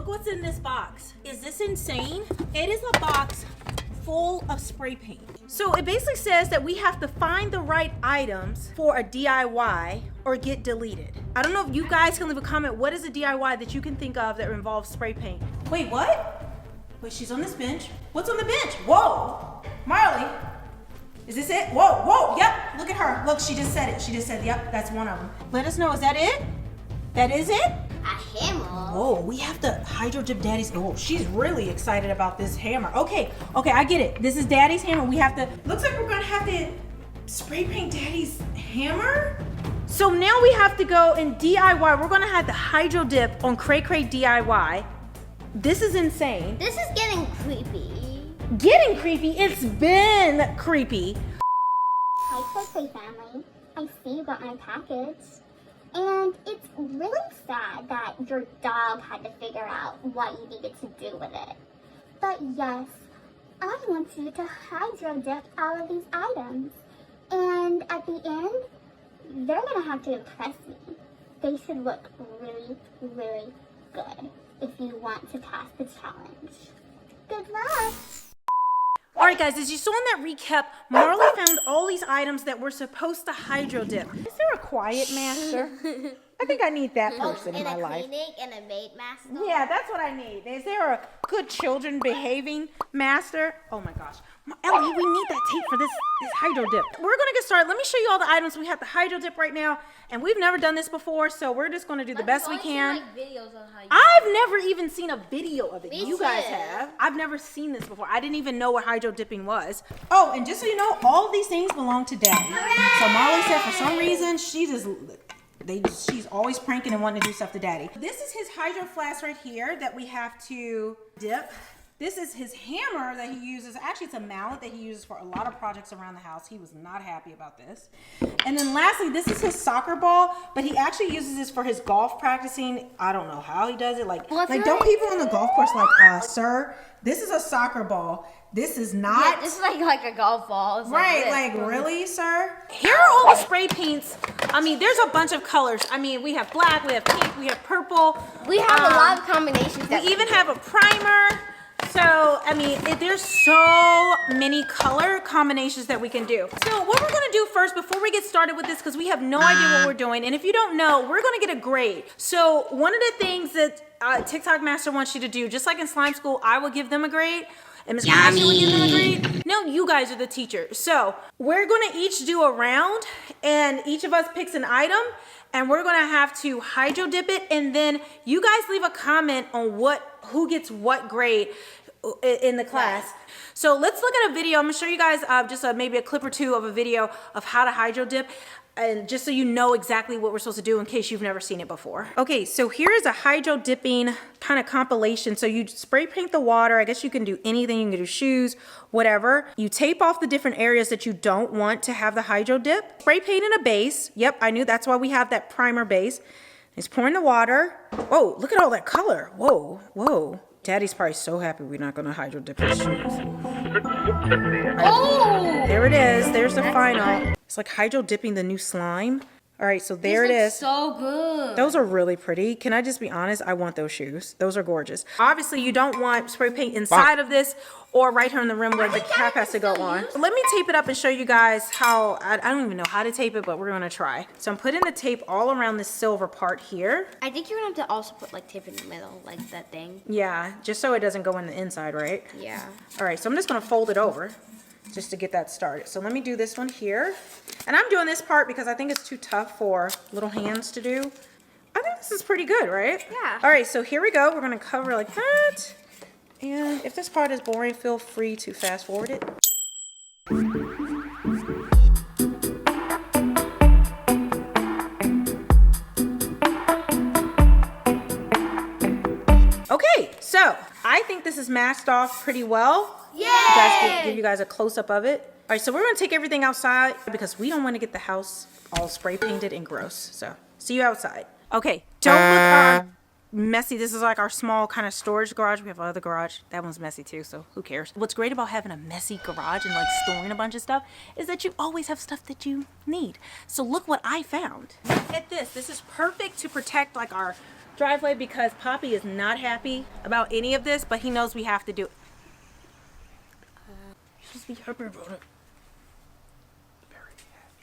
look what's in this box. Is this insane? It is a box full of spray paint. So it basically says that we have to find the right items for a DIY or get deleted. I don't know if you guys can leave a comment. What is a DIY that you can think of that involves spray paint? Wait, what? Wait, she's on this bench. What's on the bench? Whoa, Marley. Is this it? Whoa, whoa, yep, look at her. Look, she just said it. She just said, yep, that's one of them. Let us know, is that it? That is it? A hammer. Oh, we have to Hydrodip Daddy's. Oh, she's really excited about this hammer. Okay, I get it. This is Daddy's hammer. We have to, looks like we're gonna have to spray paint Daddy's hammer. So now we have to go and DIY. We're gonna have the Hydrodip on CrayCray DIY. This is insane. This is getting creepy. Getting creepy? It's been creepy. Hi, CrayCray family. I see you got my package. And it's really sad that your dog had to figure out what you needed to do with it. But yes, I want you to Hydrodip all of these items. And at the end, they're gonna have to impress me. They should look really, really good if you want to pass the challenge. Good luck! Alright guys, as you saw in that recap, Marley found all these items that we're supposed to Hydrodip. Is there a quiet master? I think I need that person in my life. And a clinic and a maid master? Yeah, that's what I need. Is there a good children behaving master? Oh my gosh. Ellie, we need that tape for this Hydrodip. We're gonna get started. Let me show you all the items. We have the Hydrodip right now, and we've never done this before, so we're just gonna do the best we can. I've never even seen a video of it. You guys have. I've never seen this before. I didn't even know what Hydrodipping was. Oh, and just so you know, all of these things belong to Daddy. So Marley said for some reason, she's always pranking and wanting to do stuff to Daddy. This is his hydro flask right here that we have to dip. This is his hammer that he uses. Actually, it's a mallet that he uses for a lot of projects around the house. He was not happy about this. And then lastly, this is his soccer ball, but he actually uses this for his golf practicing. I don't know how he does it. Like don't people on the golf course like, sir, this is a soccer ball. This is not. Yeah, this is like a golf ball. It's right, like really, sir? Here are all the spray paints. I mean, there's a bunch of colors. I mean, we have black, we have pink, we have purple. We have a lot of combinations. We even have a primer. So, I mean, there's so many color combinations that we can do. So what we're gonna do first before we get started with this, because we have no idea what we're doing, and if you don't know, we're gonna get a grade. So one of the things that TikTok Master wants you to do, just like in slime school, I will give them a grade, and Ms. Master will give them a grade. No, you guys are the teacher. So we're gonna each do a round, and each of us picks an item, and we're gonna have to Hydrodip it, and then you guys leave a comment on who gets what grade in the class. So let's look at a video. I'm gonna show you guys just maybe a clip or two of a video of how to Hydrodip, and just so you know exactly what we're supposed to do in case you've never seen it before. Okay, so here is a Hydrodipping kind of compilation. So you spray paint the water. I guess you can do anything. You can do shoes, whatever. You tape off the different areas that you don't want to have the Hydrodip. Spray paint in a base. Yep, I knew that's why we have that primer base. It's pouring the water. Whoa, look at all that color. Whoa, whoa. Daddy's probably so happy we're not gonna Hydrodip his shoes. Oh! There it is. There's the final. It's like Hydrodipping the new slime. All right, so there it is. So good. Those are really pretty. Can I just be honest? I want those shoes. Those are gorgeous. Obviously, you don't want spray paint inside of this or right here in the rim where the cap has to go on. Let me tape it up and show you guys how, I don't even know how to tape it, but we're gonna try. So I'm putting the tape all around this silver part here. I think you're gonna have to also put like tape in the middle, like that thing. Yeah, just so it doesn't go in the inside, right? Yeah. All right, so I'm just gonna fold it over just to get that started. So let me do this one here. And I'm doing this part because I think it's too tough for little hands to do. I think this is pretty good, right? Yeah. All right, so here we go. We're gonna cover like that. And if this part is boring, feel free to fast forward it. Okay, so I think this is masked off pretty well. Yeah. Give you guys a close-up of it. All right, so we're gonna take everything outside because we don't want to get the house all spray painted and gross. So see you outside. Okay, don't look messy. This is like our small kind of storage garage. We have another garage. That one's messy too, so who cares? What's great about having a messy garage and like storing a bunch of stuff is that you always have stuff that you need. So look what I found. Look at this. This is perfect to protect like our driveway because Poppy is not happy about any of this, but he knows we have to do it. You're supposed to be happy about it.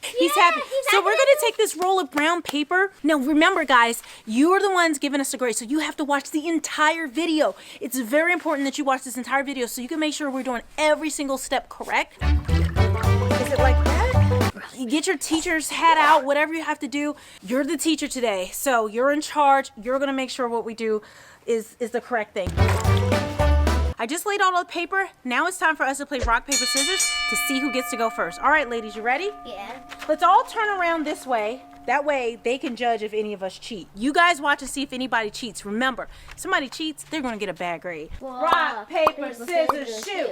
He's happy. So we're going to take this roll of brown paper. Now remember guys, you're the ones giving us the grade, so you have to watch the entire video. It's very important that you watch this entire video so you can make sure we're doing every single step correct. Is it like that? You get your teacher's hat out, whatever you have to do. You're the teacher today, so you're in charge. You're going to make sure what we do is the correct thing. I just laid out all the paper. Now it's time for us to play rock, paper, scissors to see who gets to go first. All right, ladies, you ready? Yeah. Let's all turn around this way. That way they can judge if any of us cheat. You guys watch and see if anybody cheats. Remember, if somebody cheats, they're going to get a bad grade. Rock, paper, scissors, shoot.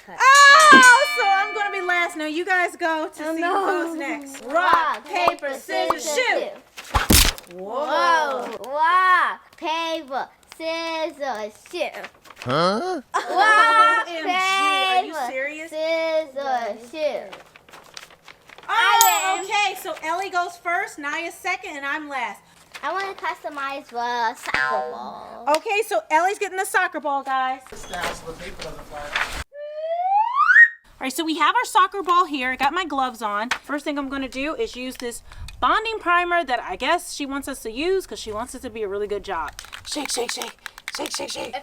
Oh, so I'm going to be last. Now you guys go to see who goes next. Rock, paper, scissors, shoot. Whoa. Rock, paper, scissors, shoot. Huh? Rock, OMG, are you serious? scissors, shoot. Oh, okay, so Ellie goes first, Naia's second, and I'm last. I want to customize the soccer ball. Okay, so Ellie's getting the soccer ball, guys. All right, so we have our soccer ball here. I got my gloves on. First thing I'm going to do is use this bonding primer that I guess she wants us to use because she wants it to be a really good job. Shake, shake, shake. Shake, shake, shake.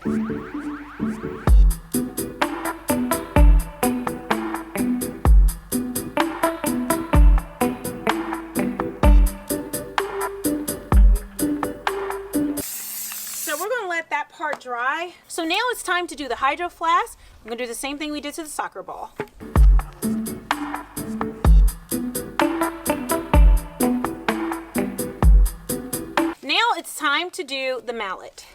So we're going to let that part dry. So now it's time to do the hydro flask. I'm going to do the same thing we did to the soccer ball. Now it's time to do the mallet.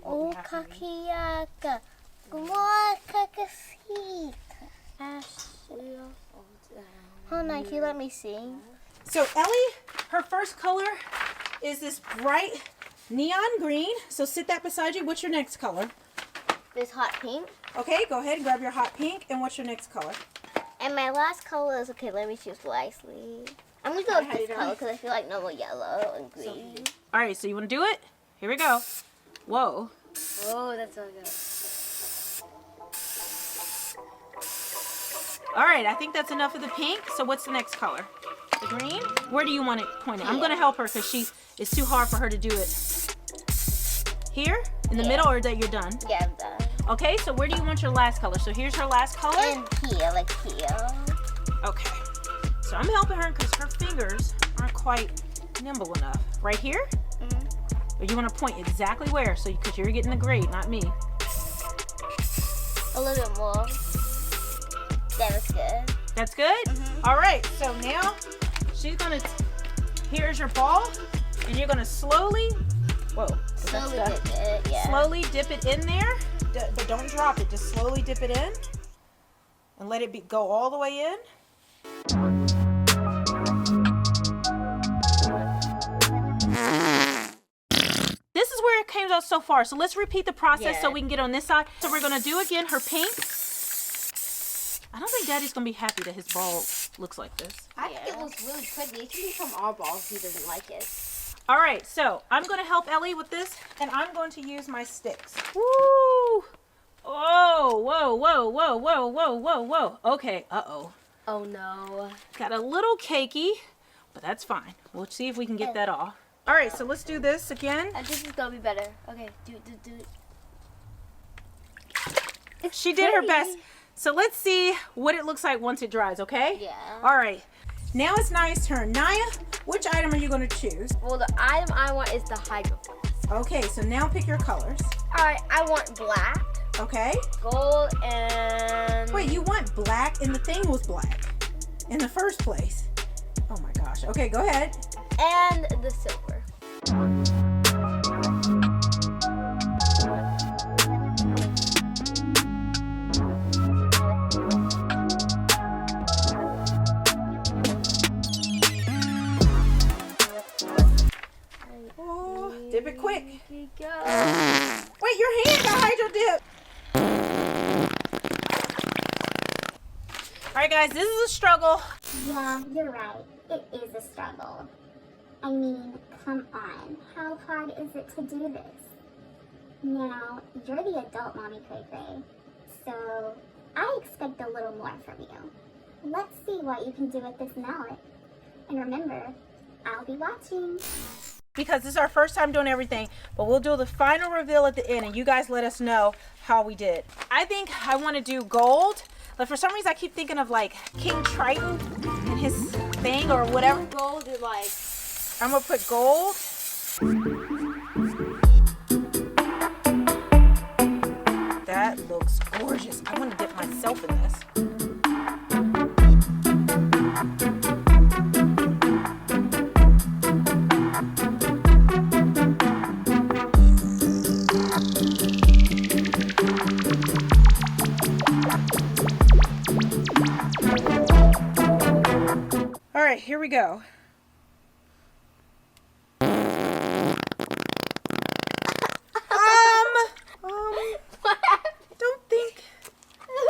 Oh, kakiyaka. Gumwa kakasita. Hold on, can you let me see? So Ellie, her first color is this bright neon green. So sit that beside you. What's your next color? This hot pink. Okay, go ahead and grab your hot pink. And what's your next color? And my last color is, okay, let me choose wisely. I'm gonna go with this color because I feel like normal yellow and green. All right, so you want to do it? Here we go. Whoa. Oh, that's so good. All right, I think that's enough of the pink. So what's the next color? The green? Where do you want it pointed? I'm going to help her because it's too hard for her to do it. Here? In the middle, or that you're done? Yeah, I'm done. Okay, so where do you want your last color? So here's her last color. And here, like here. Okay. So I'm helping her because her fingers aren't quite nimble enough. Right here? Or you want to point exactly where? So because you're getting the grade, not me. A little bit more. That was good. That's good? All right, so now she's gonna, here's your ball, and you're gonna slowly, whoa. Slowly dip it, yeah. Slowly dip it in there, but don't drop it. Just slowly dip it in, and let it go all the way in. This is where it came out so far. So let's repeat the process so we can get on this side. So we're gonna do again her pink. I don't think Daddy's gonna be happy that his ball looks like this. I think it looks really pretty. It should become our ball if he doesn't like it. All right, so I'm gonna help Ellie with this, and I'm going to use my sticks. Woo! Oh, whoa, whoa, whoa, whoa, whoa, whoa, whoa. Okay, uh-oh. Oh no. Got a little cakey, but that's fine. We'll see if we can get that off. All right, so let's do this again. This is gonna be better. Okay, do it. She did her best. So let's see what it looks like once it dries, okay? Yeah. All right. Now it's Naia's turn. Naya, which item are you going to choose? Well, the item I want is the hydro flask. Okay, so now pick your colors. All right, I want black, Okay. gold, and... Wait, you want black and the thing was black in the first place. Oh my gosh. Okay, go ahead. And the silver. Oh, dip it quick. Here you go. Wait, your hand got hydro dip. All right, guys, this is a struggle. Yeah, you're right. It is a struggle. I mean, come on. How hard is it to do this? Now, you're the adult mommy CrayCray, so I expect a little more from you. Let's see what you can do with this mallet. And remember, I'll be watching. Because this is our first time doing everything, but we'll do the final reveal at the end, and you guys let us know how we did. I think I want to do gold, but for some reason I keep thinking of like King Triton and his thing or whatever. Gold is like... I'm gonna put gold. That looks gorgeous. I want to dip myself in this. All right, here we go. Don't think.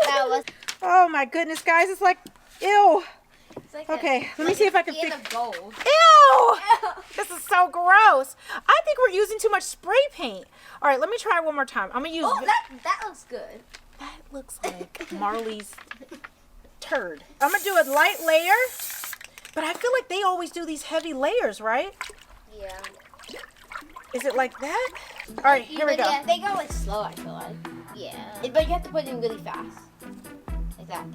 That was... Oh my goodness, guys, it's like, ew. It's like Okay, let me see if I can fix. of gold. Ew! This is so gross. I think we're using too much spray paint. All right, let me try one more time. I'm gonna use. Oh, that looks good. That looks like Marley's turd. I'm gonna do a light layer, but I feel like they always do these heavy layers, right? Yeah. Is it like that? All right, here we go. Yeah, they go like slow, I feel like. Yeah. But you have to put it in really fast. Like that.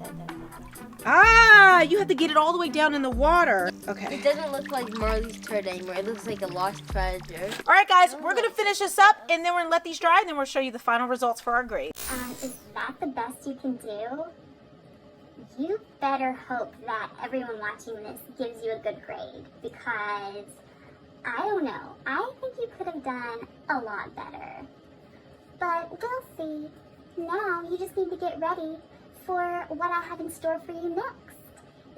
Ah, you have to get it all the way down in the water. Okay. It doesn't look like Marley's turd anymore. It looks like a lost treasure. All right, guys, we're gonna finish this up, and then we're gonna let these dry, and then we'll show you the final results for our grade. Is that the best you can do? You better hope that everyone watching this gives you a good grade, because I don't know. I think you could have done a lot better. But we'll see. Now you just need to get ready for what I have in store for you next.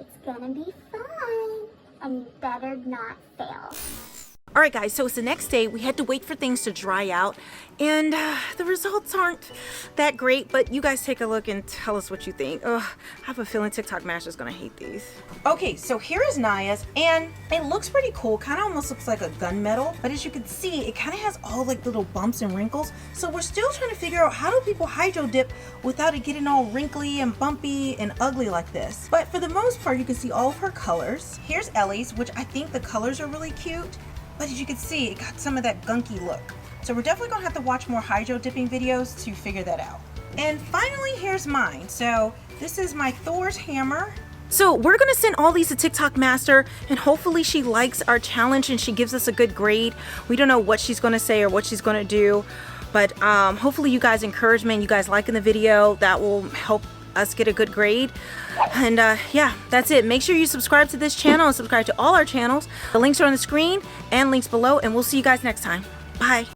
It's gonna be fun, and you better not fail. All right, guys, so it's the next day. We had to wait for things to dry out, and the results aren't that great, but you guys take a look and tell us what you think. Ugh, I have a feeling TikTok Master's gonna hate these. Okay, so here is NAIAH's, and it looks pretty cool. Kind of almost looks like a gunmetal, but as you can see, it kind of has all like little bumps and wrinkles. So we're still trying to figure out, how do people hydro dip without it getting all wrinkly and bumpy and ugly like this? But for the most part, you can see all of her colors. Here's ELLI's, which I think the colors are really cute. But as you can see, it got some of that gunky look. So we're definitely gonna have to watch more hydro dipping videos to figure that out. And finally, here's mine. So this is my Thor's hammer. So we're gonna send all these to TikTok Master, and hopefully she likes our challenge and she gives us a good grade. We don't know what she's gonna say or what she's gonna do, but hopefully you guys encouragement, you guys liking the video, that will help us get a good grade. And yeah, that's it. Make sure you subscribe to this channel and subscribe to all our channels. The links are on the screen and links below, and we'll see you guys next time. Bye.